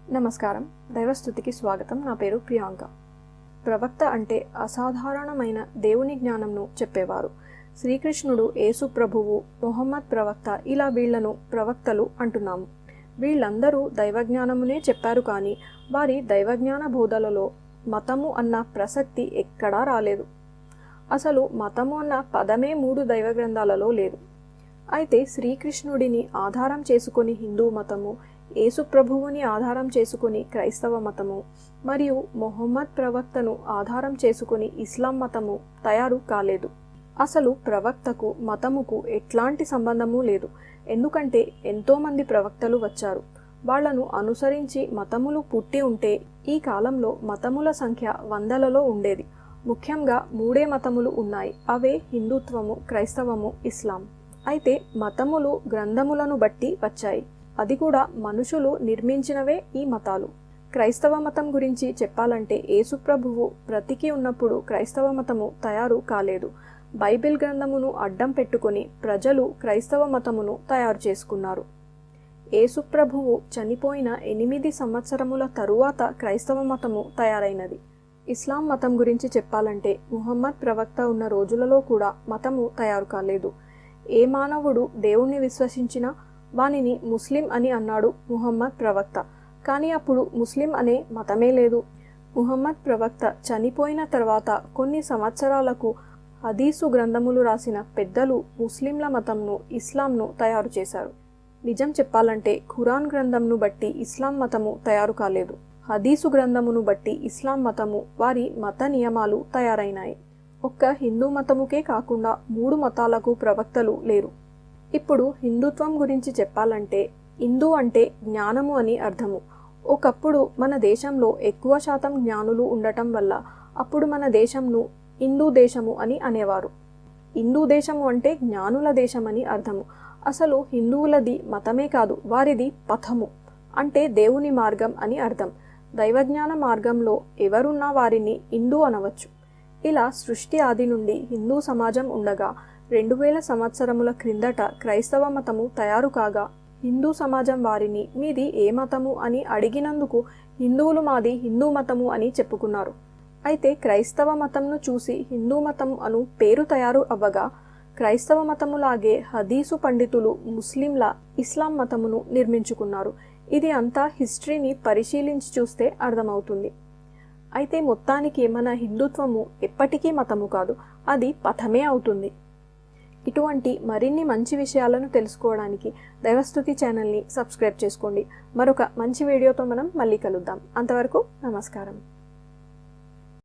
నమస్కారం. దైవస్తుతికి స్వాగతం. నా పేరు ప్రియాంక. ప్రవక్త అంటే అసాధారణమైన దేవుని జ్ఞానంను చెప్పేవారు. శ్రీకృష్ణుడు, యేసు ప్రభువు, మొహమ్మద్ ప్రవక్త, ఇలా వీళ్లను ప్రవక్తలు అంటున్నాము. వీళ్ళందరూ దైవజ్ఞానమునే చెప్పారు, కానీ వారి దైవజ్ఞాన బోధలలో మతము అన్న ప్రసక్తి ఎక్కడా రాలేదు. అసలు మతము అన్న పదమే 3 దైవ గ్రంథాలలో లేదు. అయితే శ్రీకృష్ణుడిని ఆధారం చేసుకొని హిందూ మతము, యేసు ప్రభువుని ఆధారం చేసుకుని క్రైస్తవ మతము మరియు మొహమ్మద్ ప్రవక్తను ఆధారం చేసుకుని ఇస్లాం మతము తయారు కాలేదు. అసలు ప్రవక్తకు మతముకు ఎట్లాంటి సంబంధము లేదు. ఎందుకంటే ఎంతోమంది ప్రవక్తలు వచ్చారు. వాళ్లను అనుసరించి మతములు పుట్టి ఉంటే ఈ కాలంలో మతముల సంఖ్య వందలలో ఉండేది. ముఖ్యంగా 3 మతములు ఉన్నాయి. అవే హిందుత్వము, క్రైస్తవము, ఇస్లాం. అయితే మతములు గ్రంథములను బట్టి వచ్చాయి. అది కూడా మనుషులు నిర్మించినవే ఈ మతాలు. క్రైస్తవ మతం గురించి చెప్పాలంటే యేసు ప్రభువు బ్రతికి ఉన్నప్పుడు క్రైస్తవ మతము తయారు కాలేదు. బైబిల్ గ్రంథమును అడ్డం పెట్టుకొని ప్రజలు క్రైస్తవ మతమును తయారు చేసుకున్నారు. యేసు ప్రభువు చనిపోయిన 8 సంవత్సరముల తరువాత క్రైస్తవ మతము తయారైనది. ఇస్లాం మతం గురించి చెప్పాలంటే ముహమ్మద్ ప్రవక్త ఉన్న రోజులలో కూడా మతము తయారు కాలేదు. ఏ మానవుడు దేవుణ్ణి విశ్వసించినా వానిని ముస్లిం అని అన్నాడు ముహమ్మద్ ప్రవక్త. కానీ అప్పుడు ముస్లిం అనే మతమే లేదు. ముహమ్మద్ ప్రవక్త చనిపోయిన తర్వాత కొన్ని సంవత్సరాలకు హదీసు గ్రంథములు రాసిన పెద్దలు ముస్లింల మతంను, ఇస్లాంను తయారు చేశారు. నిజం చెప్పాలంటే ఖురాన్ గ్రంథంను బట్టి ఇస్లాం మతము తయారు కాలేదు. హదీసు గ్రంథమును బట్టి ఇస్లాం మతము, వారి మత నియమాలు తయారైనాయి. ఒక్క హిందూ మతముకే కాకుండా 3 మతాలకు ప్రవక్తలు లేరు. ఇప్పుడు హిందుత్వం గురించి చెప్పాలంటే హిందూ అంటే జ్ఞానము అని అర్థము. ఒకప్పుడు మన దేశంలో ఎక్కువ శాతం జ్ఞానులు ఉండటం వల్ల అప్పుడు మన దేశంను హిందూ దేశము అని అనేవారు. హిందూ దేశము అంటే జ్ఞానుల దేశమని అర్థము. అసలు హిందువులది మతమే కాదు, వారిది పథము అంటే దేవుని మార్గం అని అర్థం. దైవజ్ఞాన మార్గంలో ఎవరున్నా వారిని హిందూ అనవచ్చు. ఇలా సృష్టి ఆది నుండి హిందూ సమాజం ఉండగా 2000 సంవత్సరముల క్రిందట క్రైస్తవ మతము తయారు కాగా హిందూ సమాజం వారిని మీది ఏ మతము అని అడిగినందుకు హిందువులు మాది హిందూ మతము అని చెప్పుకున్నారు. అయితే క్రైస్తవ మతంను చూసి హిందూ మతం అను పేరు తయారు అవ్వగా క్రైస్తవ మతములాగే హదీసు పండితులు ముస్లింల ఇస్లాం మతమును నిర్మించుకున్నారు. ఇది అంతా హిస్టరీని పరిశీలించి చూస్తే అర్థమవుతుంది. అయితే మొత్తానికి మన హిందుత్వము ఎప్పటికీ మతము కాదు, అది పథమే అవుతుంది. ఇటువంటి మరిన్ని మంచి విషయాలను తెలుసుకోవడానికి దైవస్తుతి ఛానల్ని సబ్స్క్రైబ్ చేసుకోండి. మరొక మంచి వీడియోతో మనం మళ్ళీ కలుద్దాం. అంతవరకు నమస్కారం.